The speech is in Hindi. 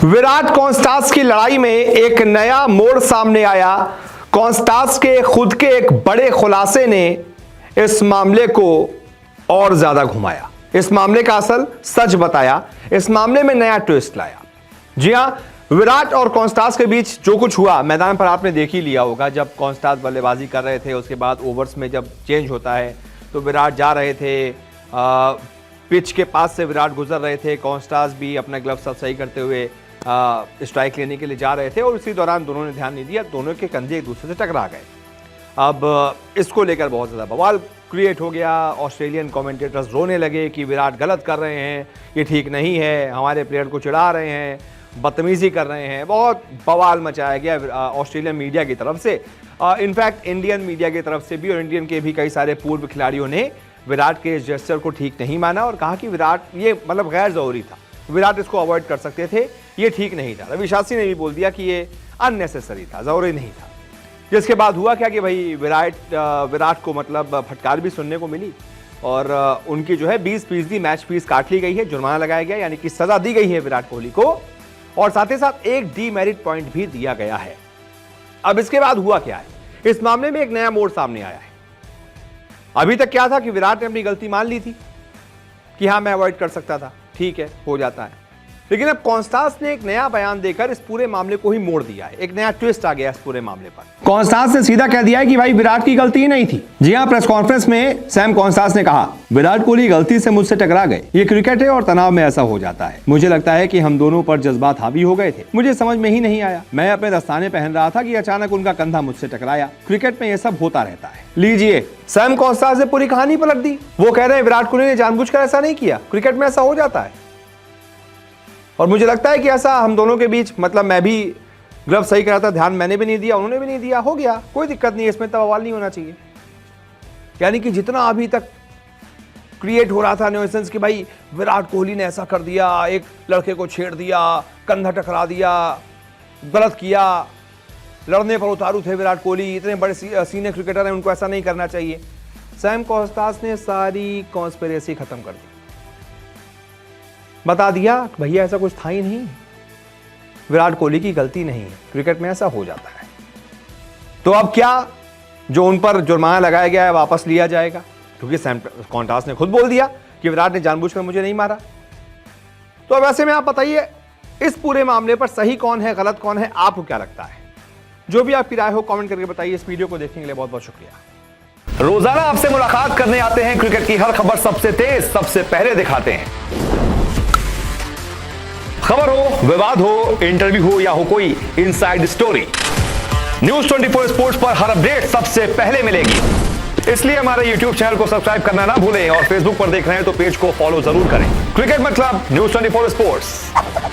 विराट कॉन्स्टास की लड़ाई में एक नया मोड़ सामने आया। कॉन्स्टास के खुद के एक बड़े खुलासे ने इस मामले को और ज्यादा घुमाया, इस मामले का असल सच बताया, इस मामले में नया ट्विस्ट लाया। जी हां, विराट और कॉन्स्टास के बीच जो कुछ हुआ मैदान पर आपने देख ही लिया होगा। जब कॉन्स्टास बल्लेबाजी कर रहे थे, उसके बाद ओवर्स में जब चेंज होता है तो विराट जा रहे थे, पिच के पास से विराट गुजर रहे थे, कॉन्स्टास भी अपना ग्लव सब सही करते हुए स्ट्राइक लेने के लिए जा रहे थे और इसी दौरान दोनों ने ध्यान नहीं दिया, दोनों के कंधे एक दूसरे से टकरा गए। अब इसको लेकर बहुत ज़्यादा बवाल क्रिएट हो गया। ऑस्ट्रेलियन कमेंटेटर्स रोने लगे कि विराट गलत कर रहे हैं, ये ठीक नहीं है, हमारे प्लेयर को चिढ़ा रहे हैं, बदतमीज़ी कर रहे हैं। बहुत बवाल मचाया गया ऑस्ट्रेलियन मीडिया की तरफ से, इनफैक्ट इंडियन मीडिया की तरफ से भी, और इंडियन के भी कई सारे पूर्व खिलाड़ियों ने विराट के इस जेस्चर को ठीक नहीं माना और कहा कि विराट ये मतलब गैर ज़रूरी था, विराट इसको अवॉइड कर सकते थे, ये ठीक नहीं था। रवि शास्त्री ने भी बोल दिया कि ये अननेसेसरी था, ज़रूरी नहीं था। जिसके बाद हुआ क्या कि भाई विराट को मतलब फटकार भी सुनने को मिली और उनकी जो है 20% मैच फीस काट ली गई है, जुर्माना लगाया गया, यानी कि सजा दी गई है विराट कोहली को, और साथ ही साथ एक डीमेरिट पॉइंट भी दिया गया है। अब इसके बाद हुआ क्या है, इस मामले में एक नया मोड़ सामने आया है। अभी तक क्या था कि विराट ने अपनी गलती मान ली थी कि हाँ मैं अवॉइड कर सकता था, ठीक है, हो जाता है, लेकिन अब कॉन्स्टास ने एक नया बयान देकर इस पूरे मामले को ही मोड़ दिया है। एक नया ट्विस्ट आ गया इस पूरे मामले पर। कॉन्स्टास ने सीधा कह दिया है कि भाई विराट की गलती ही नहीं थी। जी हां, प्रेस कॉन्फ्रेंस में सैम कॉन्स्टास ने कहा, विराट कोहली गलती से मुझसे टकरा गए, ये क्रिकेट है और तनाव में ऐसा हो जाता है। मुझे लगता है कि हम दोनों पर जज्बात हावी हो गए थे, मुझे समझ में ही नहीं आया, मैं अपने दस्ताने पहन रहा था कि अचानक उनका कंधा मुझसे टकराया। क्रिकेट में ये सब होता रहता है। लीजिए, सैम कॉन्स्टास ने पूरी कहानी पलट दी। वो कह रहे हैं विराट कोहली ने जानबूझकर ऐसा नहीं किया, क्रिकेट में ऐसा हो जाता है और मुझे लगता है कि ऐसा हम दोनों के बीच, मतलब मैं भी ग्लव सही करा था, ध्यान मैंने भी नहीं दिया, उन्होंने भी नहीं दिया, हो गया, कोई दिक्कत नहीं है, इसमें तो बवाल नहीं होना चाहिए। यानी कि जितना अभी तक क्रिएट हो रहा था न्यूसेंस कि भाई विराट कोहली ने ऐसा कर दिया, एक लड़के को छेड़ दिया, कंधा टकरा दिया, गलत किया, लड़ने पर उतारू थे विराट कोहली, इतने बड़े सीनियर क्रिकेटर हैं, उनको ऐसा नहीं करना चाहिए। सैम कॉन्स्टास ने सारी कॉन्स्पिरेसी खत्म कर दी, बता दिया भैया ऐसा कुछ था ही नहीं, विराट कोहली की गलती नहीं है, क्रिकेट में ऐसा हो जाता है। तो अब क्या, जो उन पर जुर्माना लगाया गया है वापस लिया जाएगा, क्योंकि सैम कॉन्स्टास ने खुद बोल दिया कि विराट ने जानबूझकर मुझे नहीं मारा। तो अब ऐसे में आप बताइए इस पूरे मामले पर सही कौन है, गलत कौन है, आपको क्या लगता है? जो भी आपकी राय हो कमेंट करके बताइए। इस वीडियो को देखने के लिए बहुत बहुत शुक्रिया। रोजाना आपसे मुलाकात करने आते हैं, क्रिकेट की हर खबर सबसे तेज, सबसे पहले दिखाते हैं। खबर हो, विवाद हो, इंटरव्यू हो या हो कोई इनसाइड स्टोरी, न्यूज 24 स्पोर्ट्स पर हर अपडेट सबसे पहले मिलेगी। इसलिए हमारे YouTube चैनल को सब्सक्राइब करना ना भूलें और Facebook पर देख रहे हैं तो पेज को फॉलो जरूर करें। क्रिकेट मतलब न्यूज 24 स्पोर्ट्स।